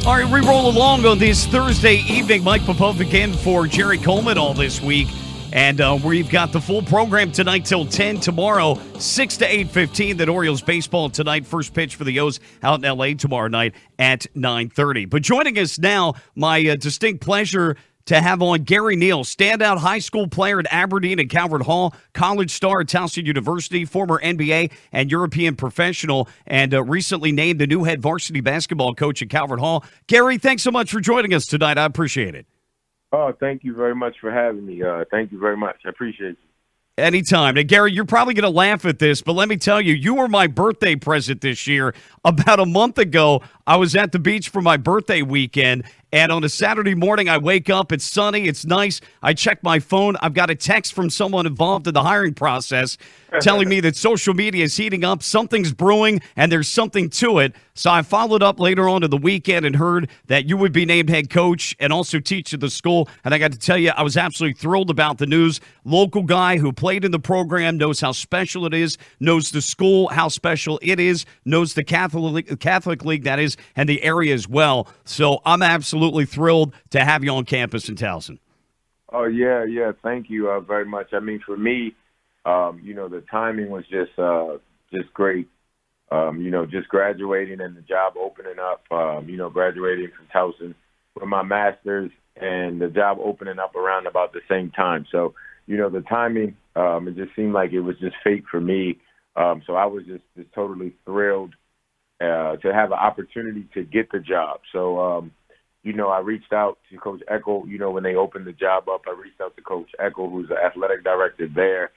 All right, we roll along on this Thursday evening. Mike Popovec in for Jerry Coleman all this week. And we've got the full program tonight till 10, tomorrow 6 to 8:15. The Orioles baseball tonight. First pitch for the O's out in L.A. tomorrow night at 9:30. But joining us now, my distinct pleasure to have on Gary Neal, standout high school player at Aberdeen and Calvert Hall, college star at Towson University, former NBA and European professional, and recently named the new head varsity basketball coach at Calvert Hall. Gary, thanks so much for joining us tonight. I appreciate it. Oh, thank you very much for having me. Thank you very much. I appreciate you. Anytime. Now, Gary, you're probably going to laugh at this, but let me tell you, you were my birthday present this year. About a month ago, I was at the beach for my birthday weekend, and on a Saturday morning, I wake up, it's sunny, it's nice. I check my phone. I've got a text from someone involved in the hiring process telling me that social media is heating up, something's brewing, and there's something to it. So I followed up later on in the weekend and heard that you would be named head coach and also teach at the school. And I got to tell you, I was absolutely thrilled about the news. Local guy who played in the program, knows how special it is, knows the school, how special it is, knows the Catholic League, that is, and the area as well. So I'm absolutely thrilled to have you on campus in Towson. Oh, yeah. Thank you very much. I mean, for me, the timing was just great. Just graduating and the job opening up, graduating from Towson with my master's and the job opening up around about the same time. So, the timing, it just seemed like it was just fate for me. So I was just totally thrilled to have an opportunity to get the job. So, I reached out to Coach Eckel, when they opened the job up. I reached out to Coach Eckel, who's the athletic director there.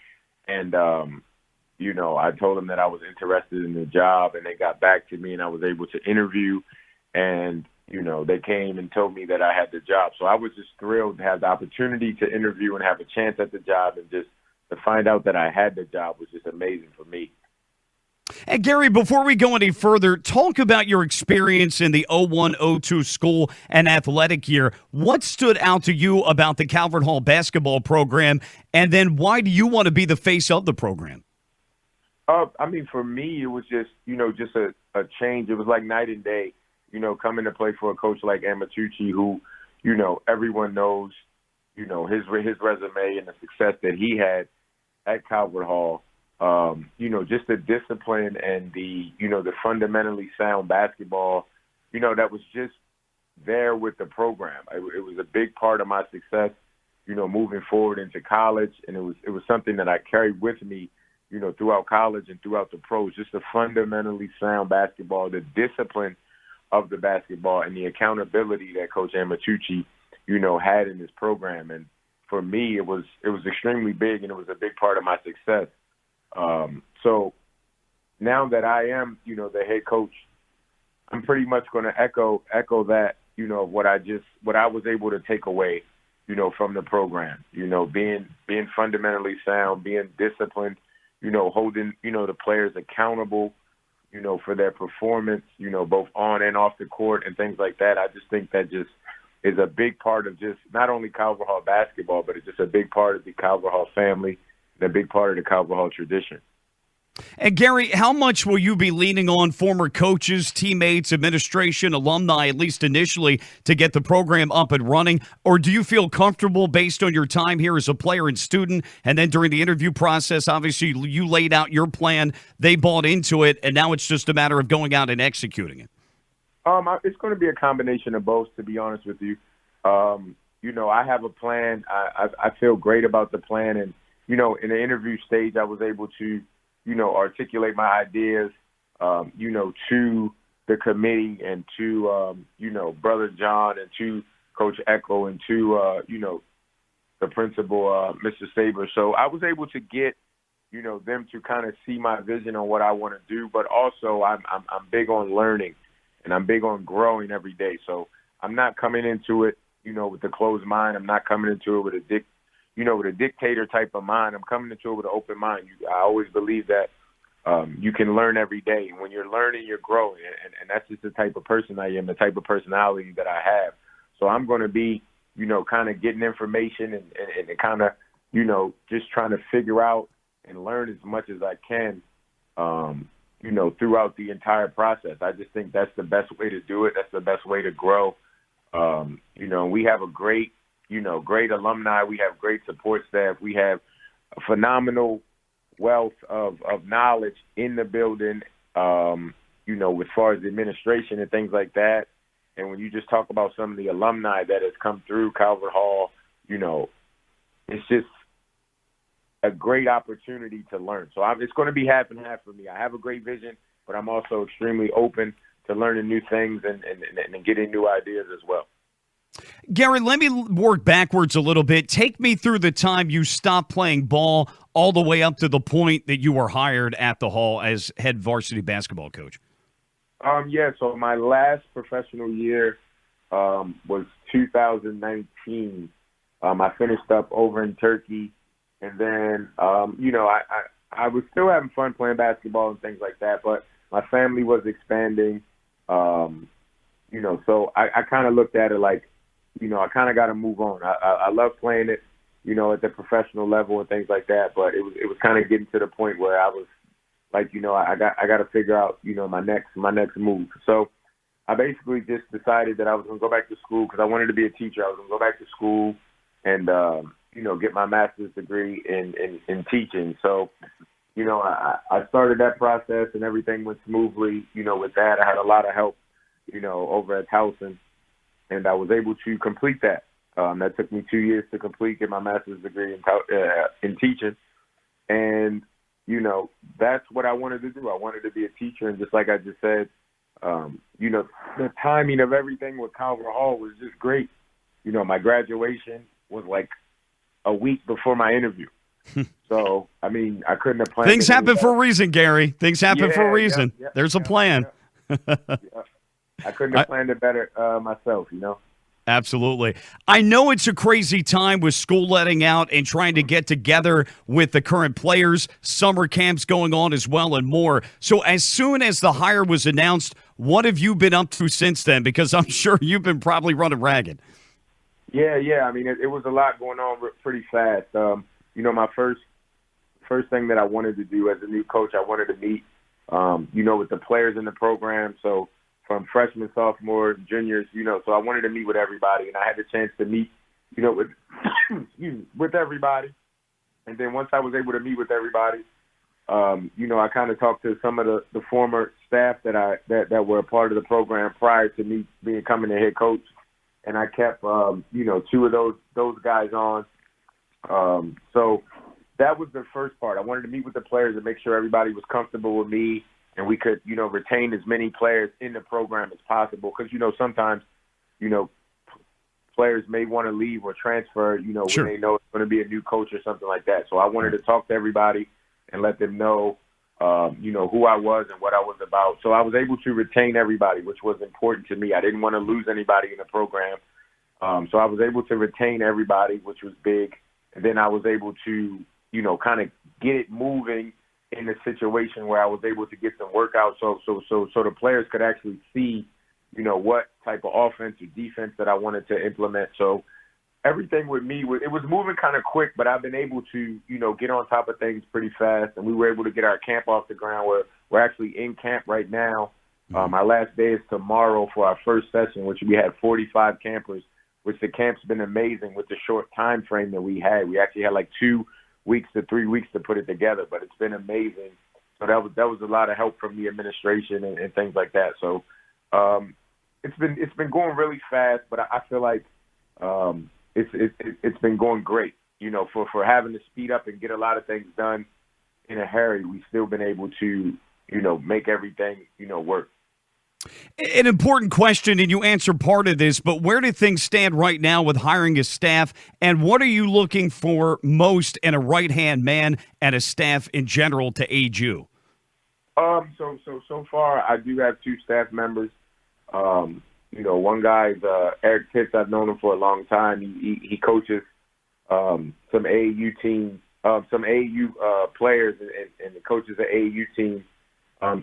And, I told them that I was interested in the job, and they got back to me, and I was able to interview. And, they came and told me that I had the job. So I was just thrilled to have the opportunity to interview and have a chance at the job, and just to find out that I had the job was just amazing for me. And Gary, before we go any further, talk about your experience in the 01-02 school and athletic year. What stood out to you about the Calvert Hall basketball program, and then why do you want to be the face of the program? For me, it was just, just a change. It was like night and day, coming to play for a coach like Amatucci, who, everyone knows, his resume and the success that he had at Calvert Hall. Just the discipline and the fundamentally sound basketball, that was just there with the program. It was a big part of my success, moving forward into college. And it was something that I carried with me, throughout college and throughout the pros, just the fundamentally sound basketball, the discipline of the basketball, and the accountability that Coach Amatucci, had in his program. And for me, it was extremely big, and it was a big part of my success. So now that I am, the head coach, I'm pretty much going to echo that, what I was able to take away, from the program, being fundamentally sound, being disciplined, holding, the players accountable, for their performance, both on and off the court and things like that. I just think that just is a big part of just not only Calvert Hall basketball, but it's just a big part of the Calvert Hall family, a big part of the Calvert Hall tradition. And Gary, how much will you be leaning on former coaches, teammates, administration, alumni, at least initially, to get the program up and running? Or do you feel comfortable based on your time here as a player and student, and then during the interview process, obviously you laid out your plan, they bought into it, and now it's just a matter of going out and executing it? It's going to be a combination of both, to be honest with you. I have a plan. I feel great about the plan, and in the interview stage, I was able to, articulate my ideas, to the committee and to, Brother John and to Coach Echo and to, the principal, Mr. Saber. So I was able to get, them to kind of see my vision on what I want to do, but also I'm big on learning, and I'm big on growing every day. So I'm not coming into it, with a closed mind. I'm not coming into it with a dictator type of mind. I'm coming into it with an open mind. I always believe that you can learn every day. And when you're learning, you're growing. And that's just the type of person I am, the type of personality that I have. So I'm going to be, kind of getting information and kind of, just trying to figure out and learn as much as I can, throughout the entire process. I just think that's the best way to do it. That's the best way to grow. We have a great alumni. We have great support staff. We have a phenomenal wealth of knowledge in the building, as far as the administration and things like that. And when you just talk about some of the alumni that has come through Calvert Hall, it's just a great opportunity to learn. So it's going to be half and half for me. I have a great vision, but I'm also extremely open to learning new things and getting new ideas as well. Gary, let me work backwards a little bit. Take me through the time you stopped playing ball all the way up to the point that you were hired at the Hall as head varsity basketball coach. So my last professional year was 2019. I finished up over in Turkey, and then, I was still having fun playing basketball and things like that, but my family was expanding, so I kind of looked at it like, I kind of got to move on. I love playing it, at the professional level and things like that, but it was kind of getting to the point where I was like, I got to figure out, my next move. So I basically just decided that I was going to go back to school because I wanted to be a teacher. I was going to go back to school and, get my master's degree in teaching. So, I started that process and everything went smoothly. With that, I had a lot of help, over at Towson, and I was able to complete that. That took me 2 years to complete, get my master's degree in teaching. And, that's what I wanted to do. I wanted to be a teacher. And just like I just said, the timing of everything with Calvert Hall was just great. My graduation was like a week before my interview. So, I couldn't have planned. Things happen for a reason, Gary. Things happen for a reason. There's a plan. I couldn't have planned it better myself, Absolutely. I know it's a crazy time with school letting out and trying to get together with the current players, summer camps going on as well, and more. So as soon as the hire was announced, what have you been up to since then? Because I'm sure you've been probably running ragged. Yeah. It was a lot going on pretty fast. My first thing that I wanted to do as a new coach, I wanted to meet, with the players in the program. So from freshmen, sophomores, juniors, so I wanted to meet with everybody, and I had the chance to meet, with everybody. And then once I was able to meet with everybody, I kind of talked to some of the former staff that were a part of the program prior to me becoming the head coach, and I kept, two of those guys on. So that was the first part. I wanted to meet with the players and make sure everybody was comfortable with me, and we could, retain as many players in the program as possible. Because, sometimes, players may want to leave or transfer, Sure. when they know it's going to be a new coach or something like that. So I wanted to talk to everybody and let them know, who I was and what I was about. So I was able to retain everybody, which was important to me. I didn't want to lose anybody in the program. So I was able to retain everybody, which was big. And then I was able to, kind of get it moving in a situation where I was able to get some workouts so the players could actually see, what type of offense or defense that I wanted to implement. So everything with me, it was moving kind of quick, but I've been able to, get on top of things pretty fast. And we were able to get our camp off the ground. We're actually in camp right now. Our last day is tomorrow for our first session, which we had 45 campers, which the camp's been amazing with the short time frame that we had. We actually had like 2 weeks to 3 weeks to put it together, but it's been amazing. So that was a lot of help from the administration and things like that. So it's been going really fast, but I feel like it's been going great. For having to speed up and get a lot of things done in a hurry, we've still been able to make everything work. An important question, and you answered part of this, but where do things stand right now with hiring a staff, and what are you looking for most in a right-hand man and a staff in general to aid you? So far, I do have 2 staff members. One guy is Eric Pitts. I've known him for a long time. He coaches some AAU teams, some AAU players, and coaches an AAU team.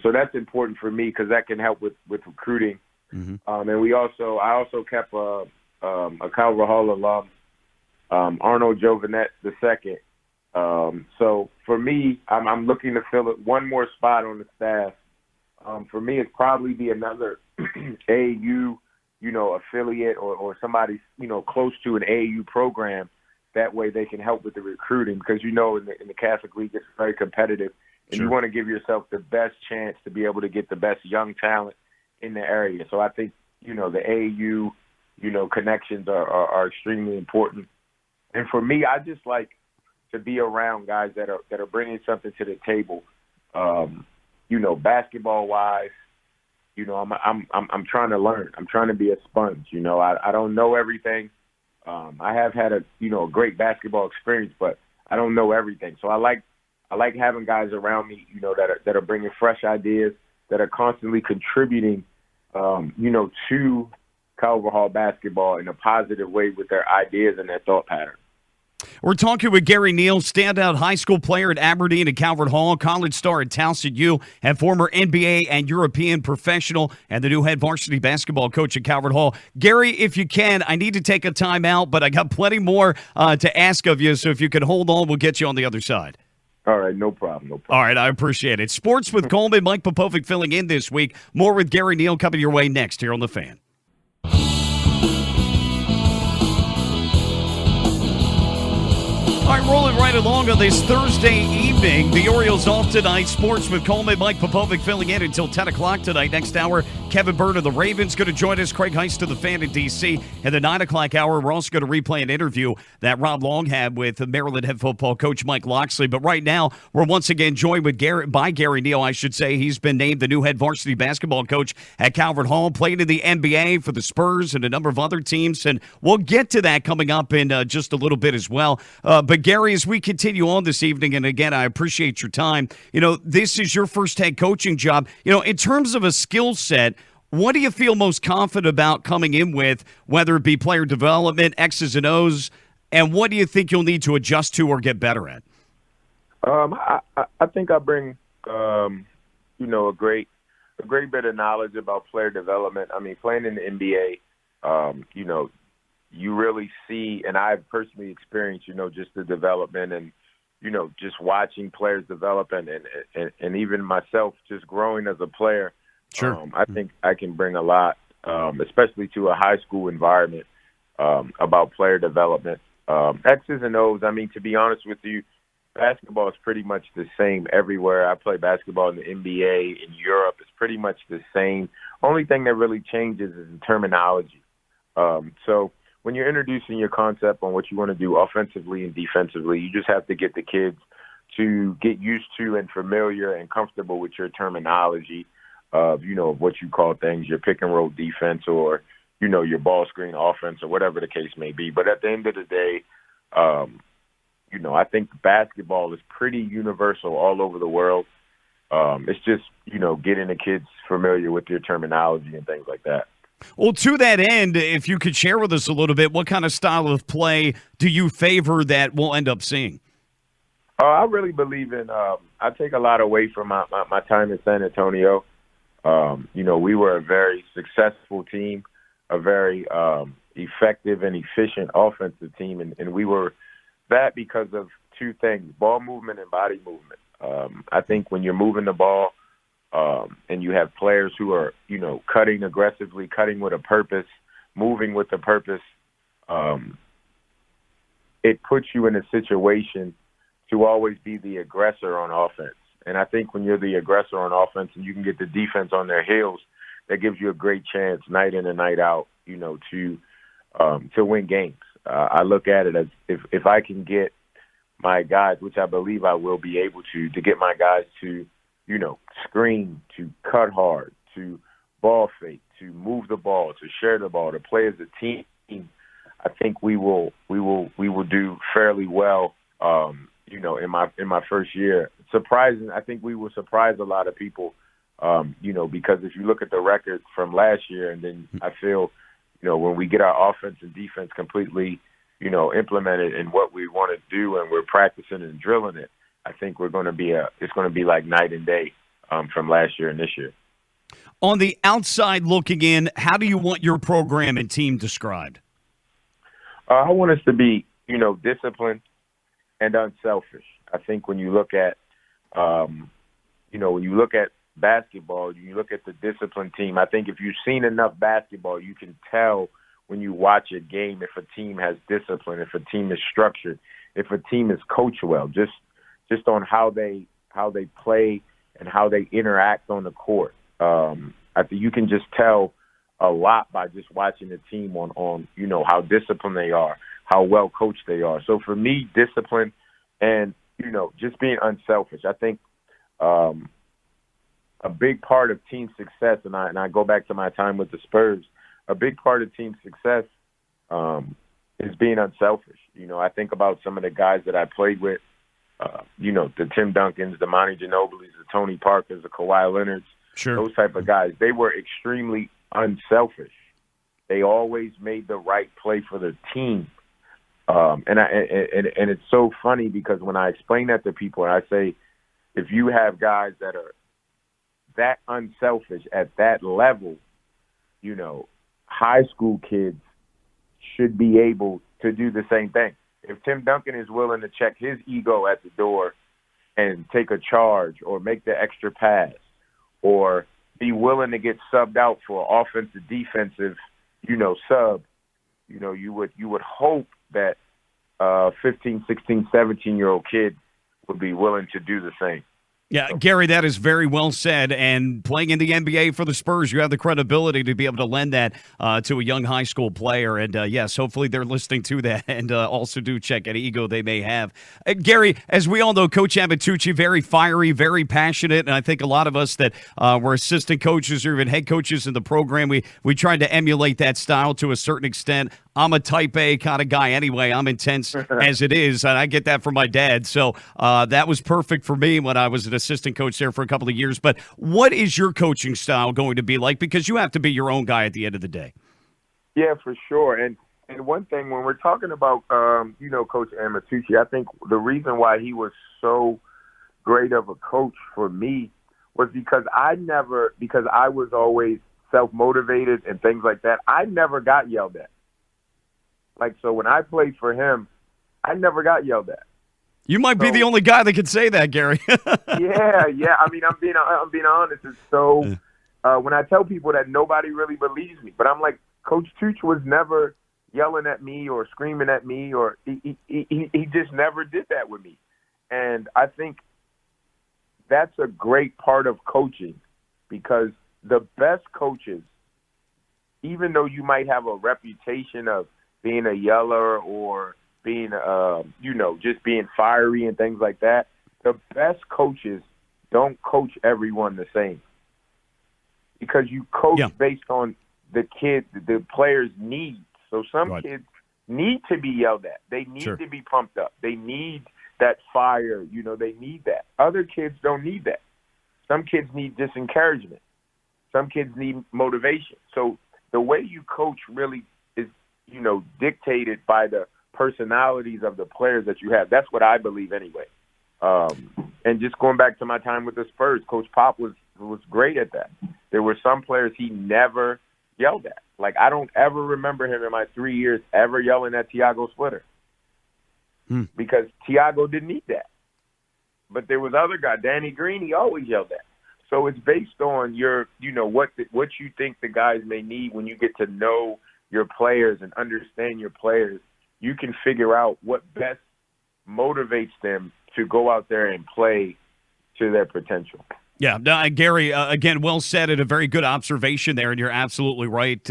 So that's important for me because that can help with recruiting. Mm-hmm. And I also kept a Calvert Hall alum, Arnold Jovanet II. So for me, I'm looking to fill one more spot on the staff For me, it'd probably be another AAU, affiliate or somebody, close to an AAU program. That way they can help with the recruiting because, in the Catholic League, it's very competitive. And Sure. you want to give yourself the best chance to be able to get the best young talent in the area. So I think, the AAU, connections are extremely important. And for me, I just like to be around guys that are bringing something to the table, basketball wise. I'm trying to learn. I'm trying to be a sponge. I don't know everything. I have had a great basketball experience, but I don't know everything. So I like having guys around me, that are bringing fresh ideas, that are constantly contributing, to Calvert Hall basketball in a positive way with their ideas and their thought pattern. We're talking with Gary Neal, standout high school player at Aberdeen and Calvert Hall, college star at Towson U, and former NBA and European professional, and the new head varsity basketball coach at Calvert Hall. Gary, if you can, I need to take a timeout, but I got plenty more to ask of you, so if you can hold on, we'll get you on the other side. All right, no problem. All right, I appreciate it. Sports with Coleman, Mike Popovec filling in this week. More with Gary Neal coming your way next here on The Fan. All right, rolling right along on this Thursday evening. The Orioles off tonight. Sports with Coleman, Mike Popovec filling in until 10 o'clock tonight. Next hour, Kevin Byrne of the Ravens going to join us. Craig Heist of the Fan in D.C. In the 9 o'clock hour, we're also going to replay an interview that Rob Long had with Maryland head football coach Mike Loxley. But right now, we're once again joined with by Gary Neal, I should say. He's been named the new head varsity basketball coach at Calvert Hall, played in the NBA for the Spurs and a number of other teams. And we'll get to that coming up in just a little bit as well. But Gary, as we continue on this evening, and again, I appreciate your time, this is your first head coaching job. In terms of a skill set, what do you feel most confident about coming in with, whether it be player development, X's and O's, and what do you think you'll need to adjust to or get better at? I think I bring, a great bit of knowledge about player development. I mean, playing in the NBA, you really see, and I've personally experienced, just the development and, just watching players develop and even myself just growing as a player. Sure. I think I can bring a lot, especially to a high school environment, about player development. X's and O's, I mean, to be honest with you, basketball is pretty much the same everywhere. I play basketball in the NBA, in Europe. It's pretty much the same. Only thing that really changes is the terminology. So when you're introducing your concept on what you want to do offensively and defensively, you just have to get the kids to get used to and familiar and comfortable with your terminology of, what you call things, your pick and roll defense or, your ball screen offense or whatever the case may be. But at the end of the day, I think basketball is pretty universal all over the world. It's just, getting the kids familiar with your terminology and things like that. Well, to that end, if you could share with us a little bit, what kind of style of play do you favor that we'll end up seeing? I really believe in I take a lot away from my time in San Antonio. We were a very successful team, a very effective and efficient offensive team, and we were that because of two things, ball movement and body movement. I think when you're moving the ball, and you have players who are, cutting aggressively, cutting with a purpose, moving with a purpose, it puts you in a situation to always be the aggressor on offense. And I think when you're the aggressor on offense and you can get the defense on their heels, that gives you a great chance night in and night out, to win games. I look at it as if I can get my guys, which I believe I will be able to get my guys to, screen, to cut hard, to ball fake, to move the ball, to share the ball, to play as a team. I think we will do fairly well. In my first year. Surprising, I think we will surprise a lot of people. Because if you look at the record from last year, and then I feel, when we get our offense and defense completely, implemented in what we want to do, and we're practicing and drilling it, I think it's going to be like night and day from last year and this year. On the outside looking in, how do you want your program and team described? I want us to be, disciplined and unselfish. I think when you look at, basketball, you look at the disciplined team. I think if you've seen enough basketball, you can tell when you watch a game if a team has discipline, if a team is structured, if a team is coached well, just on how they play and how they interact on the court. I think you can just tell a lot by just watching the team on how disciplined they are, how well coached they are. So for me, discipline and just being unselfish. I think a big part of team success, and I go back to my time with the Spurs, a big part of team success is being unselfish. I think about some of the guys that I played with, the Tim Duncans, the Monty Ginobilis, the Tony Parkers, the Kawhi Leonards, Sure. Those type of guys. They were extremely unselfish. They always made the right play for the team. And it's so funny because when I explain that to people, and I say, if you have guys that are that unselfish at that level, high school kids should be able to do the same thing. If Tim Duncan is willing to check his ego at the door and take a charge or make the extra pass or be willing to get subbed out for offensive, defensive, sub, you would hope that 15, 16, 17-year-old kid would be willing to do the same. Yeah, Gary, that is very well said. And playing in the NBA for the Spurs, you have the credibility to be able to lend that to a young high school player. And, yes, hopefully they're listening to that and also do check any ego they may have. Gary, as we all know, Coach Amatucci, very fiery, very passionate. And I think a lot of us that were assistant coaches or even head coaches in the program, we tried to emulate that style to a certain extent. I'm a type A kind of guy anyway. I'm intense as it is, and I get that from my dad. So that was perfect for me when I was an assistant coach there for a couple of years. But what is your coaching style going to be like? Because you have to be your own guy at the end of the day. Yeah, for sure. And one thing, when we're talking about, Coach Amatucci, I think the reason why he was so great of a coach for me was because I was always self-motivated and things like that. I never got yelled at. So when I played for him, I never got yelled at. You might be the only guy that could say that, Gary. Yeah. I mean, I'm being honest. It's so when I tell people that, nobody really believes me, but I'm like, Coach Tooch was never yelling at me or screaming at me, or he just never did that with me. And I think that's a great part of coaching, because the best coaches, even though you might have a reputation of being a yeller or being, just being fiery and things like that, the best coaches don't coach everyone the same, because you coach based on the player's needs. So some kids need to be yelled at. They need to be pumped up. They need that fire. They need that. Other kids don't need that. Some kids need just encouragement. Some kids need motivation. So the way you coach really is, dictated by the personalities of the players that you have. That's what I believe anyway. And just going back to my time with the Spurs, Coach Pop was great at that. There were some players he never yelled at. I don't ever remember him in my 3 years ever yelling at Tiago Splitter, because Tiago didn't need that. But there was other guy, Danny Green, he always yelled at. So it's based on your, what you think the guys may need. When you get to know your players and understand your players, you can figure out what best motivates them to go out there and play to their potential. Yeah, Gary, again, well said, and a very good observation there, and you're absolutely right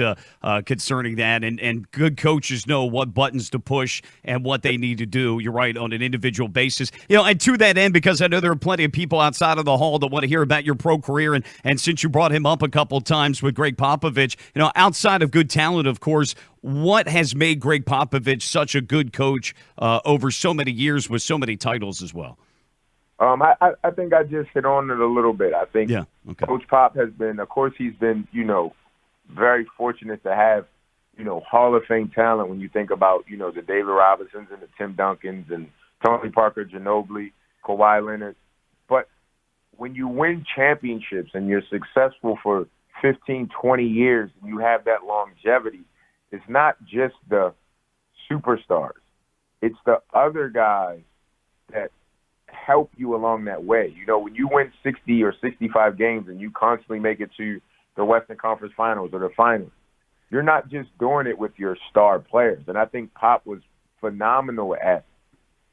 concerning that. And good coaches know what buttons to push and what they need to do. You're right, on an individual basis. And to that end, because I know there are plenty of people outside of the hall that want to hear about your pro career, and since you brought him up a couple of times with Greg Popovec, outside of good talent, of course, what has made Greg Popovec such a good coach over so many years with so many titles as well? I think I just hit on it a little bit. I think Coach Pop has been, of course, he's been, very fortunate to have, Hall of Fame talent when you think about, the David Robinsons and the Tim Duncans and Tony Parker, Ginobili, Kawhi Leonard. But when you win championships and you're successful for 15, 20 years, and you have that longevity, it's not just the superstars. It's the other guys that help you along that way. You know, when you win 60 or 65 games and you constantly make it to the Western Conference Finals or the Finals, you're not just doing it with your star players. And I think Pop was phenomenal at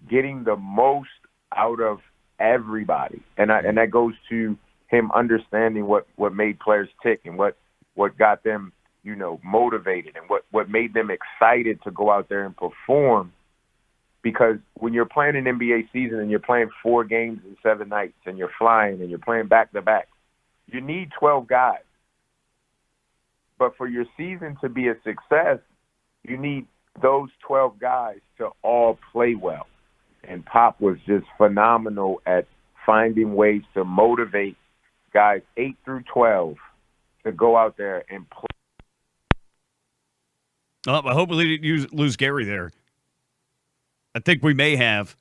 getting the most out of everybody. And that goes to him understanding what made players tick and what got them, you know, motivated and what made them excited to go out there and perform. Because when you're playing an NBA season and you're playing 4 games in 7 nights and you're flying and you're playing back-to-back, you need 12 guys. But for your season to be a success, you need those 12 guys to all play well. And Pop was just phenomenal at finding ways to motivate guys 8 through 12 to go out there and play. I hope we didn't lose Gary there. I think we may have.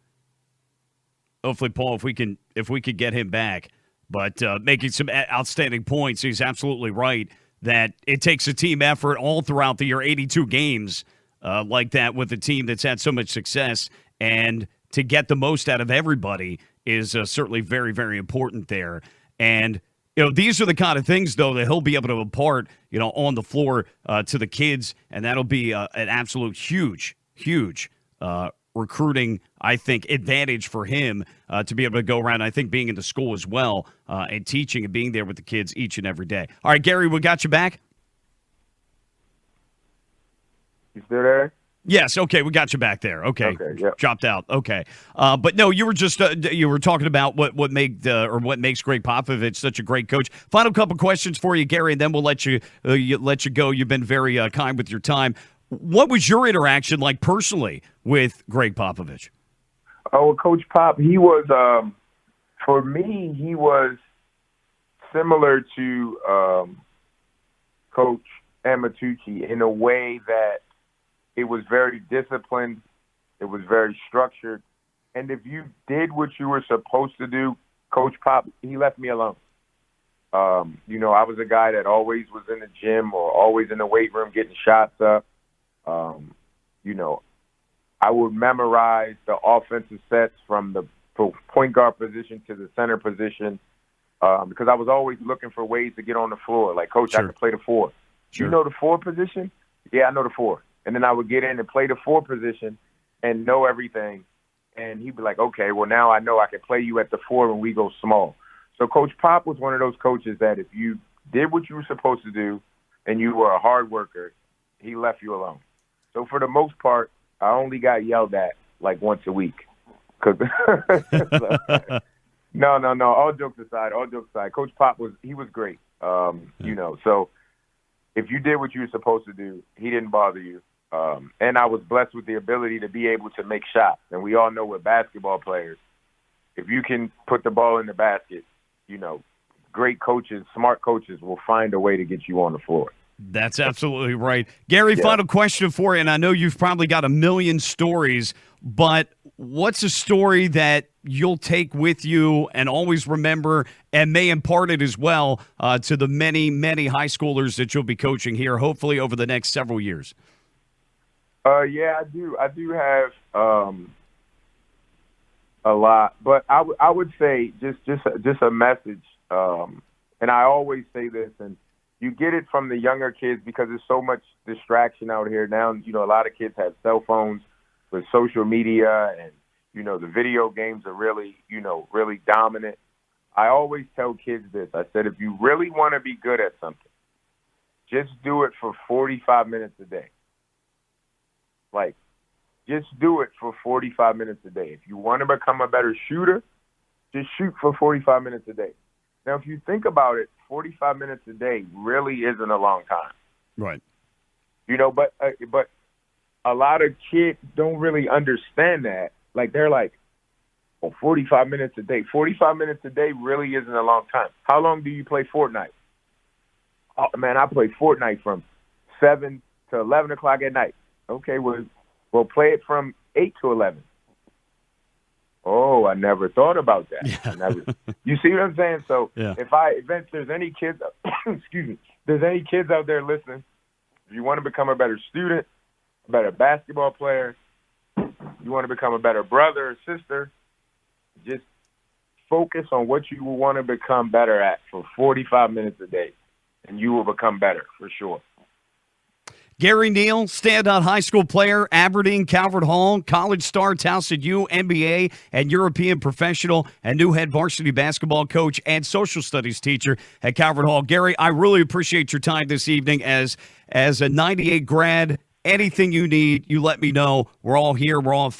Hopefully, Paul, if we could get him back. But making some outstanding points, he's absolutely right that it takes a team effort all throughout the year, 82 games like that with a team that's had so much success. And to get the most out of everybody is certainly very, very important there. And, you know, these are the kind of things, though, that he'll be able to impart, you know, on the floor to the kids. And that'll be an absolute huge recruiting, I think, advantage for him to be able to go around. I think being in the school as well and teaching and being there with the kids each and every day. All right, Gary, we got you back? You still there? Yes, okay, we got you back there. Okay, yep. Dropped out. Okay, but no, you were just you were talking about what makes Greg Popovec such a great coach. Final couple questions for you, Gary, and then we'll let you go. You've been very kind with your time. What was your interaction like personally with Greg Popovec? Oh, well, Coach Pop, he was for me, he was similar to Coach Amatucci in a way that it was very disciplined, it was very structured, and if you did what you were supposed to do, Coach Pop, he left me alone. You know, I was a guy that always was in the gym or always in the weight room getting shots up. You know, I would memorize the offensive sets from the point guard position to the center position because I was always looking for ways to get on the floor. Like, Coach, Sure. I can play the 4. Sure. You know the 4 position? Yeah, I know the 4. And then I would get in and play the 4 position and know everything. And he'd be like, okay, well, now I know I can play you at the 4 when we go small. So Coach Pop was one of those coaches that if you did what you were supposed to do and you were a hard worker, he left you alone. So for the most part, I only got yelled at like once a week. No. All jokes aside, Coach Pop was great. You know, so if you did what you were supposed to do, he didn't bother you. And I was blessed with the ability to be able to make shots. And we all know with basketball players, if you can put the ball in the basket, you know, great coaches, smart coaches will find a way to get you on the floor. That's absolutely right. Gary, Final question for you, and I know you've probably got a million stories, but what's a story that you'll take with you and always remember and may impart it as well to the many, many high schoolers that you'll be coaching here, hopefully over the next several years? Yeah, I do. I do have a lot, but I would say just a message, and I always say this, and you get it from the younger kids because there's so much distraction out here now. You know, a lot of kids have cell phones with social media, and you know the video games are really dominant. I always tell kids this. I said, if you really want to be good at something, just do it for 45 minutes a day. Like, just do it for 45 minutes a day. If you want to become a better shooter, just shoot for 45 minutes a day. Now, if you think about it, 45 minutes a day really isn't a long time. Right. You know, but a lot of kids don't really understand that. Like, they're like, oh, 45 minutes a day. 45 minutes a day really isn't a long time. How long do you play Fortnite? Oh, man, I play Fortnite from 7 to 11 o'clock at night. Okay, we'll play it from 8 to 11. Oh, I never thought about that. Yeah. You see what I'm saying? So yeah. if there's any kids, excuse me, there's any kids out there listening, if you want to become a better student, a better basketball player, you want to become a better brother or sister, just focus on what you want to become better at for 45 minutes a day, and you will become better for sure. Gary Neal, standout high school player, Aberdeen, Calvert Hall, college star, Towson U, NBA, and European professional, and new head varsity basketball coach and social studies teacher at Calvert Hall. Gary, I really appreciate your time this evening as a 98 grad. Anything you need, you let me know. We're all here. We're all